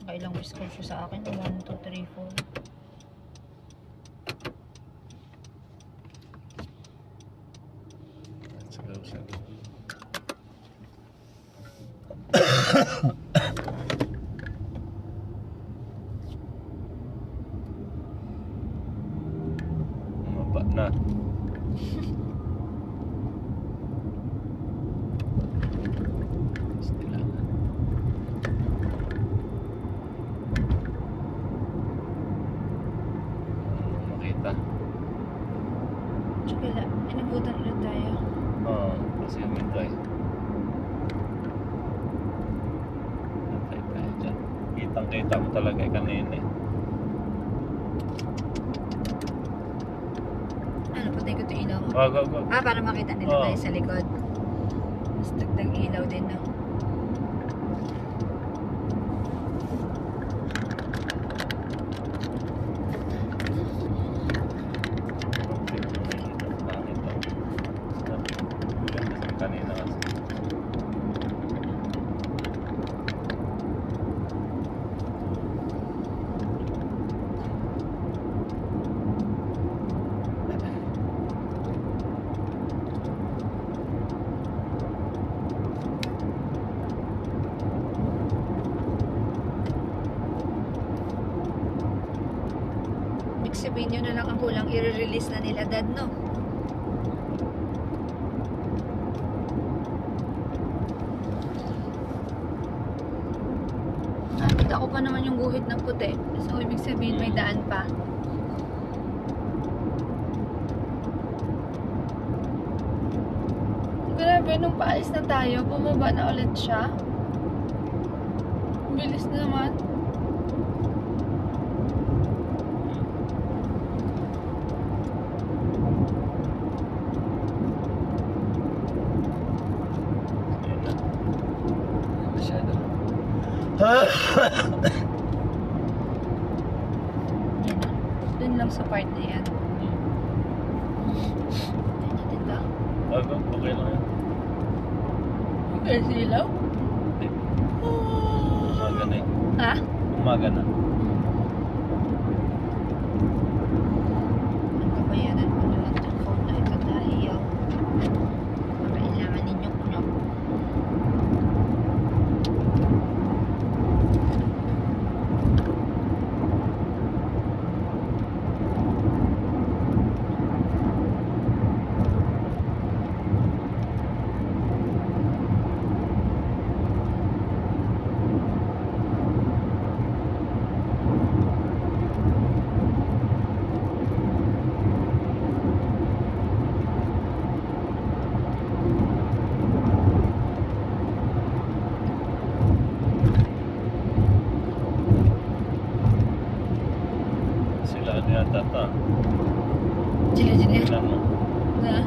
Nakailang miss call siya sa akin. 1, 2, 3, 4. Maba na. Makita. Tsaka inabutan ulit tayo. Oo, kasi yung tayo. Nantay tayo dyan. Kitang-kita mo talaga kanina eh. Ano, patay ko ito ilaw mo? Wag. Ah, para makita nila Oo. tayo sa likod. Mas dagdag ilaw din, no? Kanina kasi. Ibig sabihin nyo na lang ang kulang i-release na nila, Dad, no? Nakita ko pa naman yung guhit ng puti. So, ibig sabihin may daan pa. Grabe, nung paalis na tayo, bumaba na ulit siya. Bilis na naman. Ayun na. Masyado. Yan na. Dun lang sa part na yan. Yan natin lang. Wag, okay lang yan. Okay, silaw? Hindi. Umaga na eh. Ha? Umaga na. Nagpapayanan ko na lang yung phone na ito dahil kailangan ninyo kunyok. Sila ano yata ito. Sila. Tingnan mo. Na?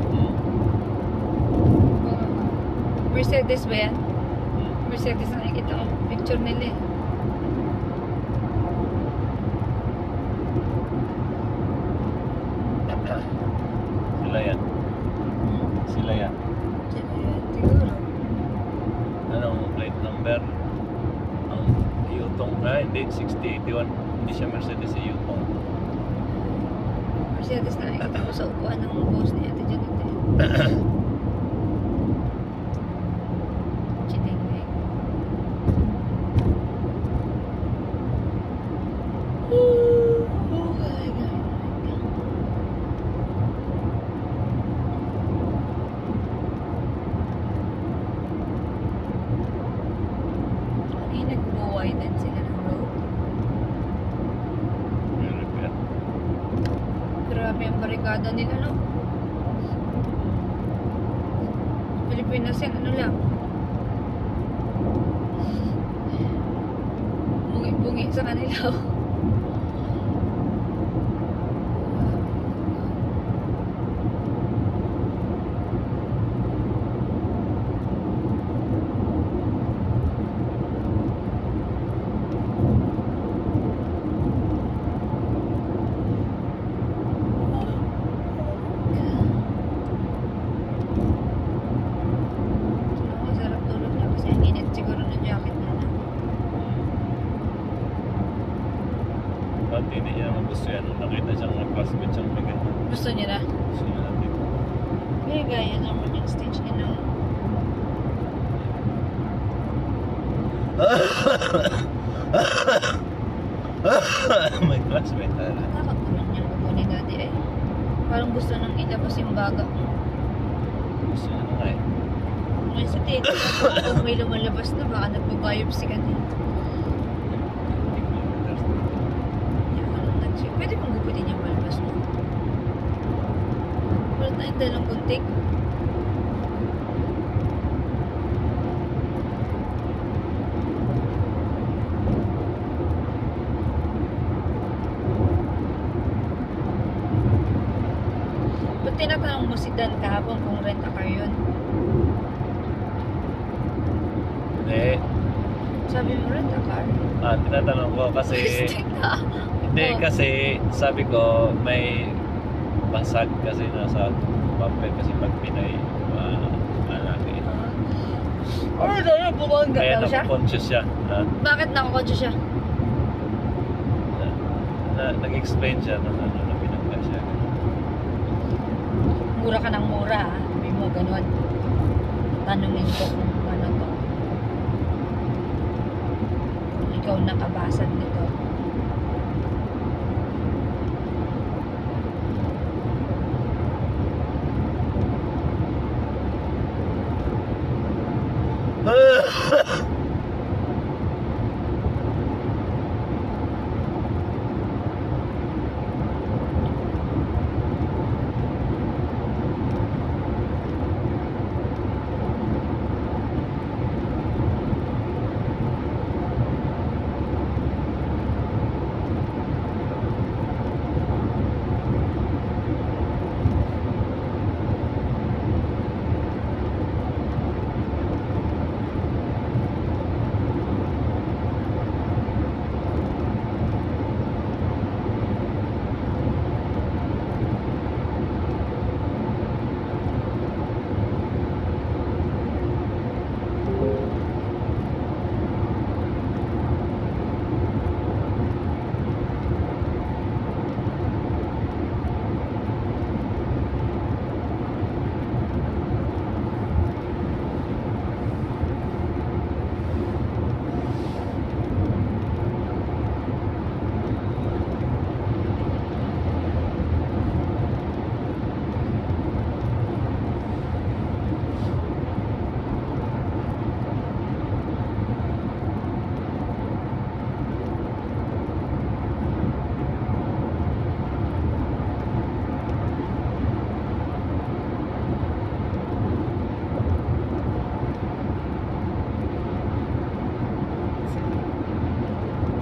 Mercedes ba yan? Mercedes na nakikita ko. Picture nila eh. Sila yan. Sila yan. Sila yan, siguro. Anong plate number? Ang Yutong. Hindi. 6081. Hindi siya Mercedes si Yutong. Mercedes na nakikita ko sa upuan ng boss ni Ate Janet eh. Chitingweg. Oh my God. Ay, nagbubuhay din sila ng road. May repair. Grabe ang barikada nila, no? Pilipinas yan, ano lang? Bungi-bungi sa kanila. Sarap tulog niya kasi ang init siguro ng jacket na. Hindi niya naman gusto yan. Nung nakita siyang nag-classmate siyang may ganun. Gusto niya na? Gusto niya na dito. May gaya naman yung stage niya na. May classmate talaga. Takot naman yung upo ni daddy eh. Parang gusto nang ilabas yung baga. Gusto niya na nga eh. Ngayon sa tito, kung may lumalabas na, baka nagbabiopsy ka na. Pwede mong gupitin yung malabas mo. Wala tayong dalang gunting. Ba't tinatanong mo si Dan kahapon kung rent a car yun? Hindi. Sabi mo rent a car? Tinatanong ko kasi... Stick na. Hindi, Oh. kasi sabi ko may basag kasi nasa bumper kasi pag Pinoy malaki. Or na bumangga Kaya daw siya? nako-conscious siya. Bakit nakakonsyo siya? Nag-explain siya na binangga siya. Mura ka ng mura ha? Sabi mo ganun. Tanungin ko kung ano to. Kung ikaw nakabasag nito.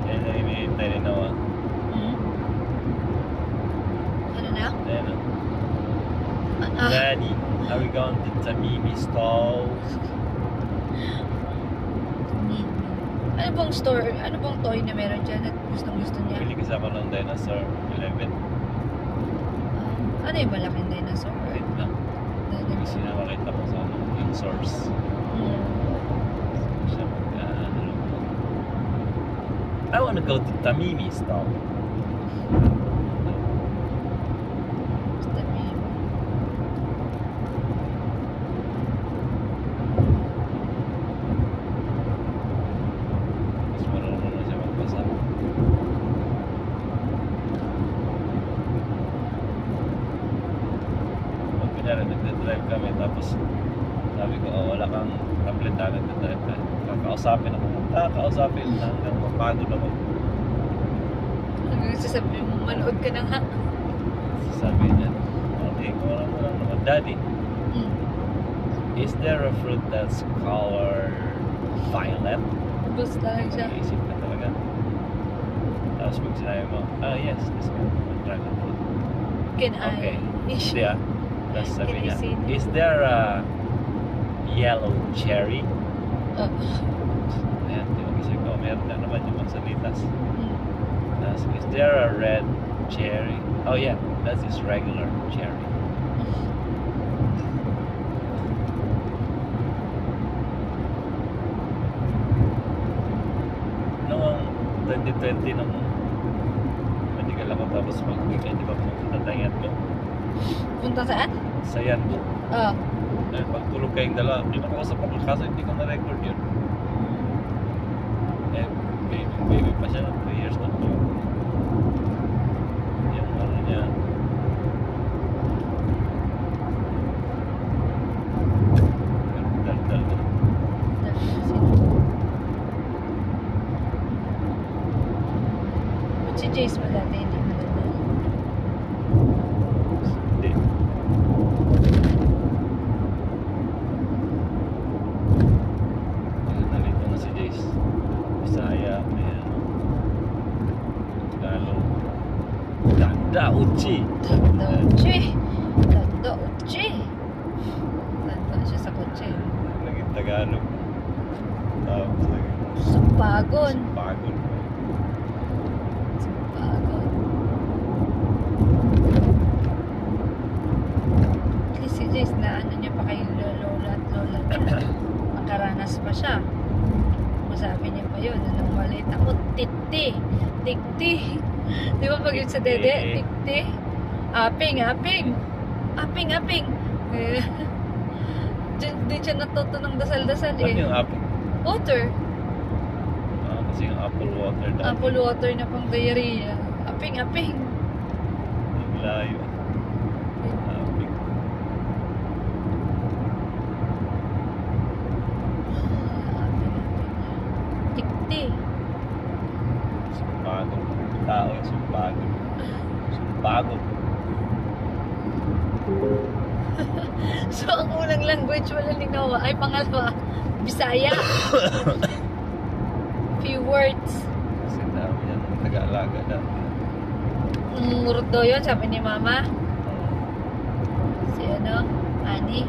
Yan ang hinihintay ni Noah. Ano na? Ayan o. Ah, Daddy, are we going to Tamimi stall? ano bang store, ano bang toy na meron dyan at gustong gusto niya? Bili kasi ako ng dinosaur 11. Ano yung malaking dinosaur? Wait lang. Kasi nakakita ko sa yung source. Hmm. Siya I wanna go to Tamimi stall. Basta may... Mas marunong na siya magbasa. Pag kunyari nagdadrive kami tapos sabi ko, wala kang tablet na nagdadrive ka. Kakausapin ako. Kakausapin na hanggang mapagod ako. Hanggang sasabihin mo, manood ka ng hack. Sabi niya, okay, kung mo lang naman, Daddy, Hmm. is there a fruit that's color violet? Basta lang siya. Naisip ka talaga. Tapos pag sinabi mo, yes, this one, dragon fruit. Can Okay. I? Hindi ah. Tapos sabi Can I niya, see that? is there a yellow cherry? Oh. Ayan, di ba kasi ko, meron na naman yung magsalitas. Hmm. Tapos, is there a red cherry? Oh yeah, that is regular cherry. Noong 2020 nung ako tapos pag weekend, di ba pumunta tayo Yanbo? Punta saan? Sa Yanbo. Oh. Dahil pagtulog kayong dalawa, pinakausap ako kaso hindi ko na-record yun. Eh, baby pa siya, 3 years old pa. Yung ano niya. Dal-dal na. Ba't si Jace mo dati hindi mo dati? Hindi. Nalito na si Jace. Bisaya, may ano. Tagalog. Tanda Uchi! Tanda Uchi. Tanda Uchi. Tanda siya sa kotse. Naging Tagalog. Tapos naging Sampagon. Pagod. Sampagon. At least si Jace na ano niya pa kay lola at lola niya. Makaranas pa siya. Masabi niya pa yun. Nung maliit ako, tikti. Tikti. Di ba pag yun sa dede? Tikti. Aping, aping. Aping, aping. Eh, Diyan siya natuto ng dasal-dasal Ano eh. yung apple? Water. Kasi yung apple water dati. Apple water na pang diarrhea. Aping, aping. Ang layo. Apple. Tikti. Sumpagod. Tao yung sumpagod. Sumpagod. So, ang unang language wala linawa ay pangalawa, Bisaya. Few words. Kasi dami yan. Nag-aalaga dati. Murdo yun, sabi ni Mama. Si ano, Ani.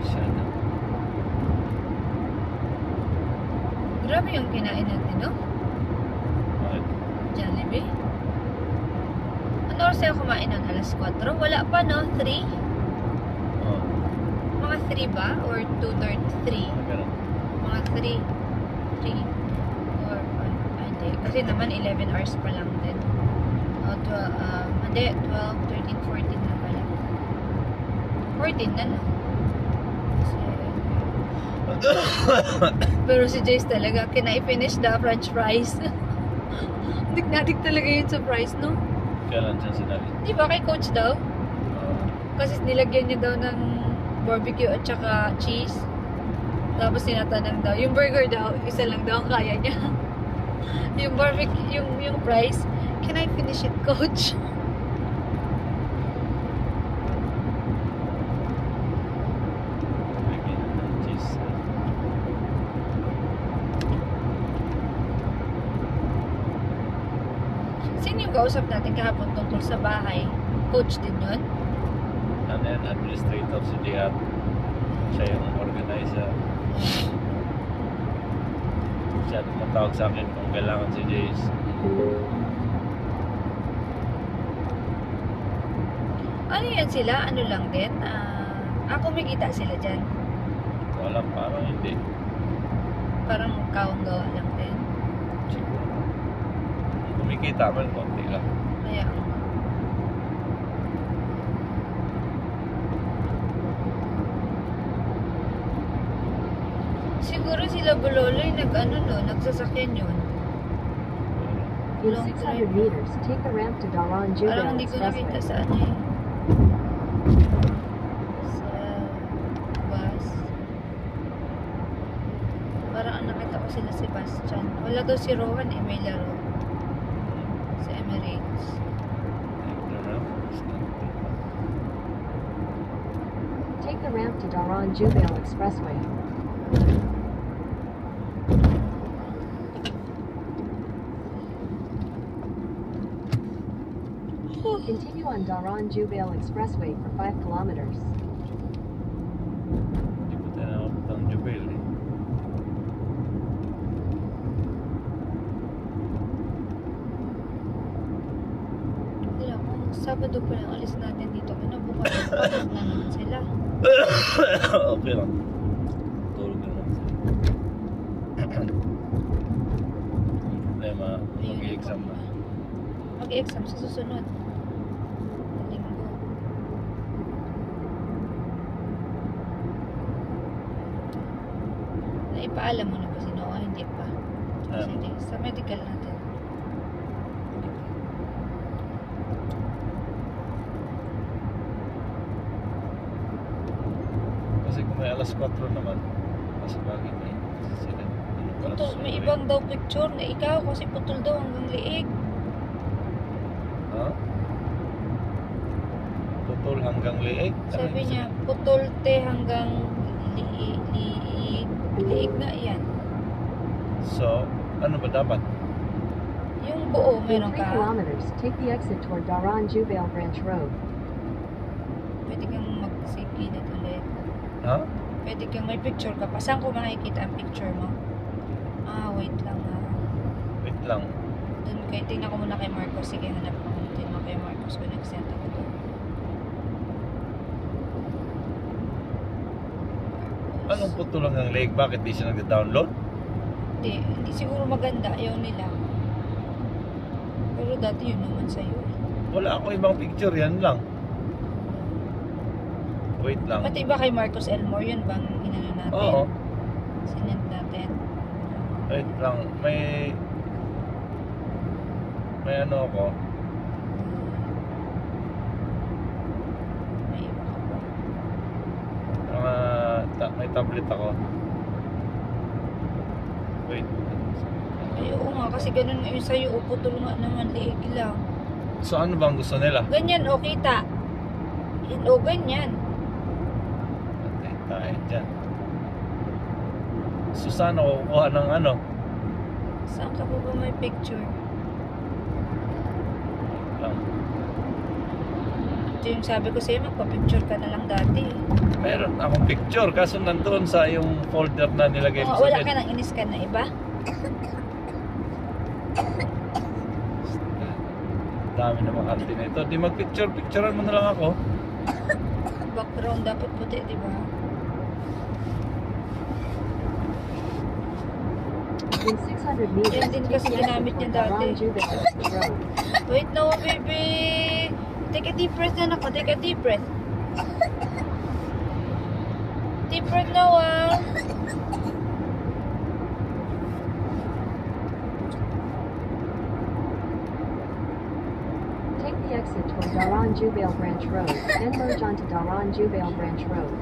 Siya na. Grabe yung kinain natin, no? Bakit? Jollibee. Ano oras tayo kumain nun? Alas 4? Wala pa, no? 3? Oo. Mga 3 ba? Or 2:33? Ganun. Mga 3. 3. Or 5. Hindi. Kasi naman 11 hours pa lang din. O, hindi. 12, 13, 14 na pala. 14 na, no? Pero si Jace talaga, can I finish the french fries? Dik talaga yun sa fries, no? Kailan siya sinabi? Di ba kay coach daw? Kasi nilagyan niya daw ng barbecue at saka cheese. Tapos tinatanong daw, yung burger daw, isa lang daw ang kaya niya. Yung barbecue, yung fries, can I finish it, coach? Bigyan ng cheese. Sino yung kausap natin kahapon tungkol sa bahay? Coach din yun? Ano yan? Administrator si Jihad. Siya yung organizer. Siya tumatawag sa akin kung kailangan si Jace. Ano yan sila? Ano lang din? Kumikita sila dyan. Walang parang hindi. Parang kawang gawa lang din. Siguro. Kumikita man konti lang. Kaya siguro sila Buloloy nagsasakyan yun. In Long 600 drive. meters, take the ramp to Daran Parang Jugal hindi ko nakita Expressway. sa ano eh. Sa bus. Parang ang nakita ko sila Sebastian. Wala daw si Rowan eh, may laro. Sa Emirates. Take the ramp to Daran Jugal Expressway. Continue on Daran Jugal Expressway for 5 kilometers. Hindi ko tayo nakaputang Jubel eh. Wala ko. Sabado pa lang alis natin dito. Ano bukas pagod na naman sila. Okay lang. Tulog na lang sila. Problema, mag-i-exam na. Mag-exam sa susunod. Na linggo. Naipaalam mo na ba si Noah? Hindi pa. Sige, sa medical natin. Kasi kung may alas 4 naman, kasi bakit may sila. Putol, may ibang daw picture na ikaw kasi putol daw hanggang liig. Ha? Putol hanggang liig? Sabi niya, putol te hanggang liig. Liig nga yan. So, ano ba dapat? Yung buo, In meron 3 ka. kilometers, take the exit toward Daran Jubail Branch Road. Pwede kang mag-save gilid ulit. Ha? Pwede kang may picture ka pa. Saan ko makikita ang picture mo? Wait lang Wait lang. Doon kay, tingnan ko muna kay Marcos. Sige, hanap ko. Tingnan ko kay Marcos kung nag-send ako doon. Anong putol hanggang liig? Bakit di siya nag-download? Hindi siguro maganda. Ayaw nila. Pero dati yun naman sa'yo. Wala ako ibang picture, yan lang. Wait lang. Pati ba kay Marcos Elmore yun bang inano natin? Oo. Sinend natin. Wait lang. May ano ako. May iba ka pa. May tablet ako. Wait. Ay, oo nga, kasi ganun yung sa'yo, putol nga naman, liig lang. So ano bang gusto nila? Ganyan, o, kita. Yan, o, ganyan. Patay tayo dyan. So saan ako kukuha ng ano? Saan ka po ba may picture? Wait lang. Ito yung sabi ko sa'yo, magpa-picture ka na lang dati. Meron akong picture kaso nandoon sa yung folder na nilagay mo sa Wala bed. ka nang iniskan na iba? Dami na makante na ito. Di mag-picturean mo na lang ako. Background dapat puti, di ba? In 600 meters, Yan din take kasi the ginamit exit niya toward dati. Daran Jubail Road. Wait, no, baby! Take a deep breath na ako. Take a deep breath. Deep breath, Noah. Take the exit toward Daran Jubail Branch Road, then merge onto Daran Jubail Branch Road.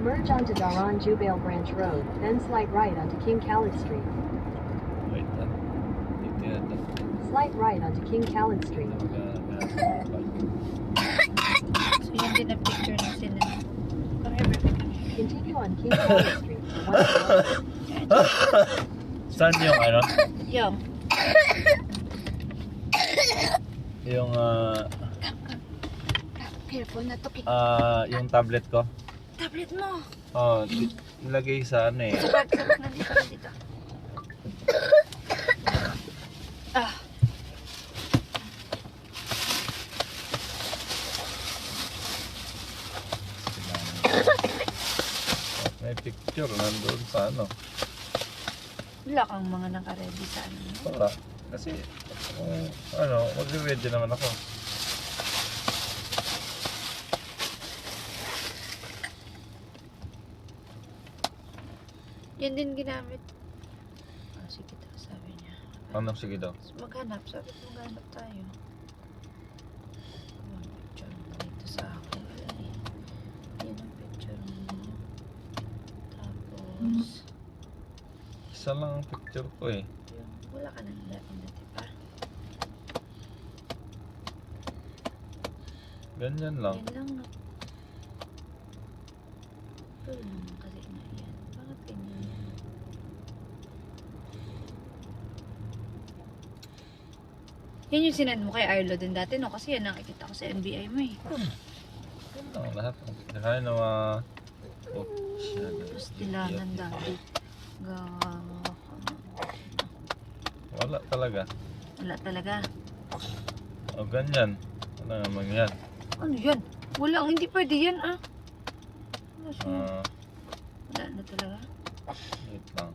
Merge onto Daran Jubail Branch Road, then slide right onto King Khalid Street. Wait lang. Dito yan. Slide right onto King Khalid Street. So, yan din ang picture na sila. Forever. Continue on King Khalid Street for 1 mile. Saan yung ano? Yung. Yung Careful na to. yung tablet ko. Tablet mo. Oh, ilagay sa ano eh. Sabag na dito. Dito. Ah. May picture nandoon sa ano. Wala kang mga naka-ready sa ano. Wala. Kasi magre-ready naman ako. Yan din ginamit. Sige daw, sabi niya. Ano, sige daw. Maghanap. Sabi ko maghanap tayo. Ang picture mo dito sa akin. Yan ang picture mo. Tapos, Isa lang ang picture ko eh. yung, wala ka nang dati pa. Ganyan lang. Yan lang na. Pero naman kasi na yan. Bakit ganyan yan? Yan yung sinend mo kay Arlo din dati, no? Kasi yan nakikita ko sa NBI mo eh. Ano, lahat. Kaya na mga... Oh, Pastilanan dati. Wala talaga. Wala talaga. O ganyan. Ano naman yan? Ano yan? Wala, hindi pwede yan ah. Ano siya? Wala na talaga. Wait lang.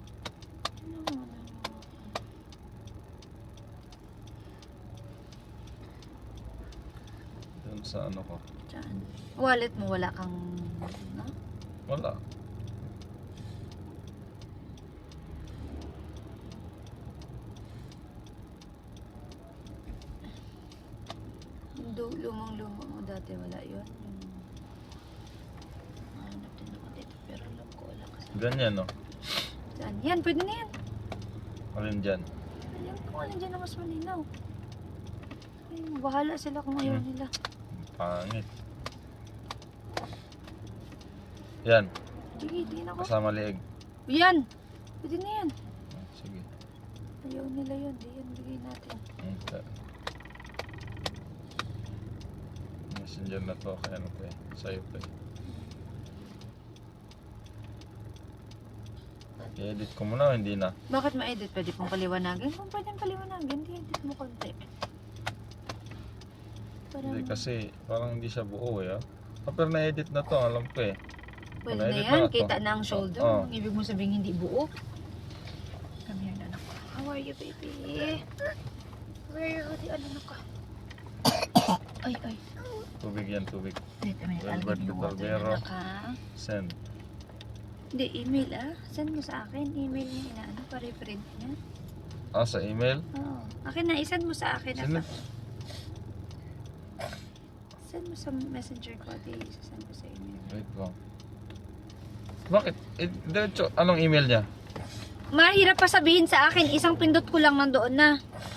Dun sa ano ko. Diyan. Wallet mo, wala kang... No? Wala. Yung lumang-luma mo dati, wala yun. Hanap din ako dito, pero alam ko wala kasi. Ganyan, no? Saan? Yan, pwede na yan. Alin dyan? Alam ko, alin dyan na mas malinaw. Ay, bahala sila kung ayaw nila. Pangit. Yan. Sige, tingin ako. Kasama liig. Yan! Pwede na yan. Sige. Ayaw nila yun. Di yan, bigay natin. Okay. Messenger na to. Kaya ano ko eh. Sa'yo to eh. I-edit ko muna o hindi na? Bakit ma-edit? Pwede pong paliwanagin? Kung pwede paliwanagin, di-edit mo konti. Hindi kasi parang hindi siya buo eh. Pero na-edit na to. Alam ko eh. Pwede na Na-edit yan. na to. Kita na ang shoulder. Oo. Ang ibig mo sabihin hindi buo. Come here, anak ko. How are you, baby? Where are you? Ano ka? Ay, ay. Tubig yan, tubig. Wait a minute. I'll Albert give you water, Vitaldero. anak ha. Send. Hindi, email ah. Send mo sa akin. Email niya inaano para i-print niya. Ah, sa email? Oo. Akin na, isend mo sa akin. Send. Send mo sa messenger ko at i-send ko sa email. Wait lang. Bakit? Diretso, anong email niya? Mahirap pa sabihin sa akin. Isang pindot ko lang nandoon na.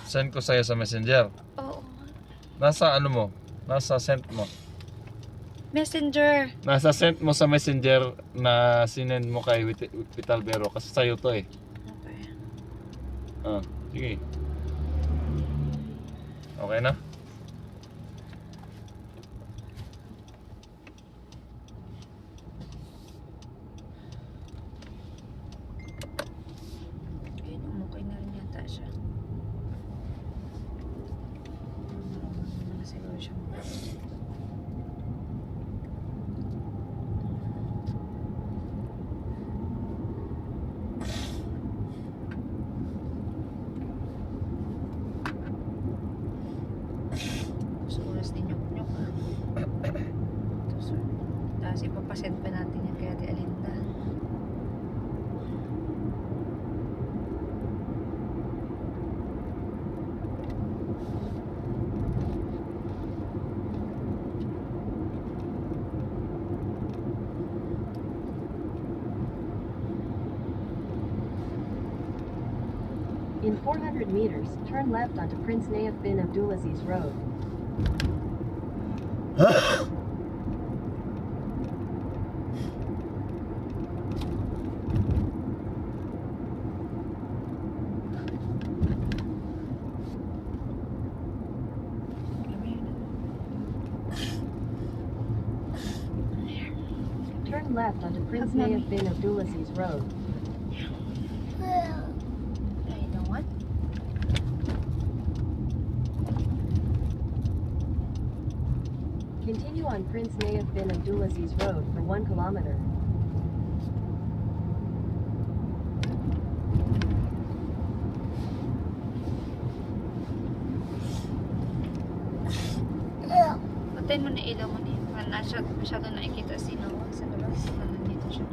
Send ko sa'yo sa messenger. Oo. Nasa ano mo? Nasa sent mo. Messenger. Nasa sent mo sa messenger na sinend mo kay Vitaldero kasi sa'yo to eh. Okay. Ah, sige. Okay na? Ayun, umukay na rin yata siya. Ano siguro siya. Oras din nyok-nyok ah. Tapos ipapasend pa natin yan kaya di Alinda. In 400 meters, turn left onto Prince Nayef bin Abdulaziz Road. Turn left onto Prince Nayef bin Abdulaziz Road. I know what? Continue on Prince Nayef bin Abdulaziz Road for 1 kilometer. Patayin mo na ilaw mo niya. Para masyado nakikita si Noah sa labas. Nandito siya.